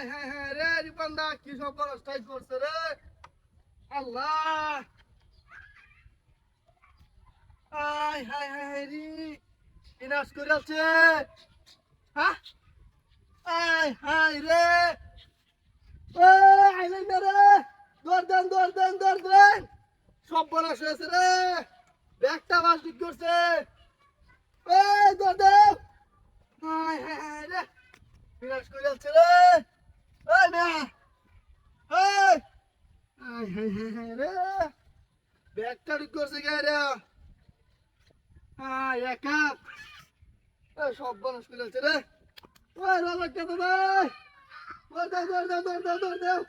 হায় হায় হায় রে রিপান্দা কি সব স্ট্রাইক করছে রে আল্লাহ হায় হায় হায় রে বিনাশ করে আছে হ্যাঁ হায় হায় রে আইলেন না রে দৌড় দেন সব বনাশ হয়েছে রে ব্যাগটা বাস ঠিক করছে দৌড় দেও হায় হায় হায় রে বিনাশ করে আছে রে না হায় হায় হায় হায় রে ব্যাগটা ঠিক করছে কে রে একা সব বনাশ করে আছে রে রাজা দৌড় দেও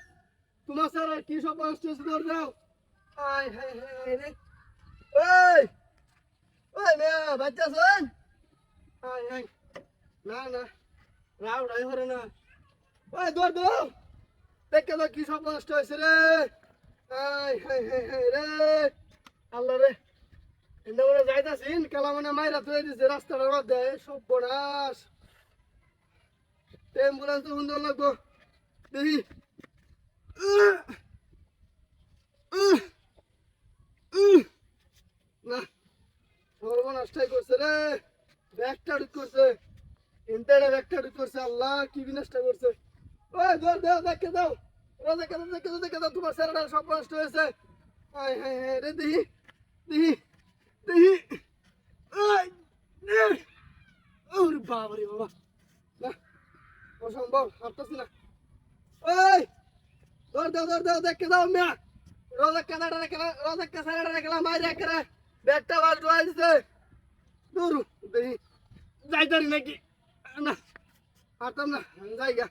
তোমার স্যার কি সব বনাশ হয়েছে দৌড় দেও হায় হায় হায় রে মেয়া বাচ্চা শোন হায় হায় না রাউ রাই হরে না দৌড় দেও দেখে তো কি সব নষ্ট হয়েছে রে হায় হায় হায় হায় রে আল্লাহ রে এন্দা মনে যাইতাছিন কালা মনে মাইরা তুই দিছে রাস্তাটার মধ্যে সব বনাস অ্যাম্বুলেন্স তো সুন্দর লাগবো দেখি না সর্বনাশটাই করছে রে ব্যাগটা ঢুক করছে ইন্টারে ব্যাগটা ঢুক করছে আল্লাহ কি বিনাশটা করছে দৌড় দেও দেখে দাও দেখে দাও তোমার স্যারেরা সব নষ্ট হয়েছে হায় হায় হায় রে দেখি ওরে বাবা রে বাবা না অসম্ভব হাঁটতেছি না দৌড় দেও দেখে দাও মিয়া রোজা স্যারেরা রেখে মাইরে করে ব্যাগটা বাস ডোয়াই দিছে দূর দেখি যাইতারি নাকি না হাঁটতাম না জায়গা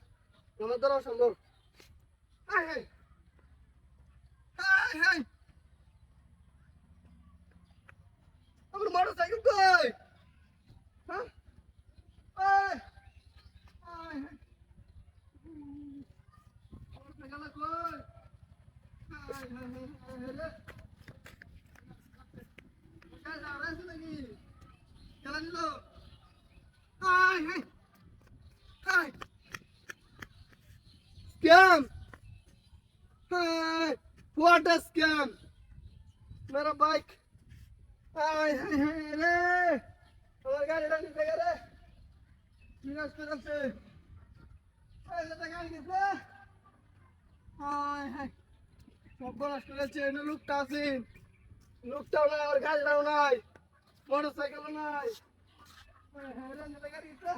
আমার দ্বারা অসম্ভব আমার মোটর সাইকেল কই হ্যাঁ মোটর সাইকেল কই খেলা নিল Scam! What a scam! मेरा बाइक रे আমার গাড়িটা নিতে গেলে বিনাশ করে আছে গাড়ি গেছে সব বনাশ করেছে লোকটা আছে লোকটাও নাই আমার গাড়িটাও নাই মোটর সাইকেলও নাই গাড়ি গেছে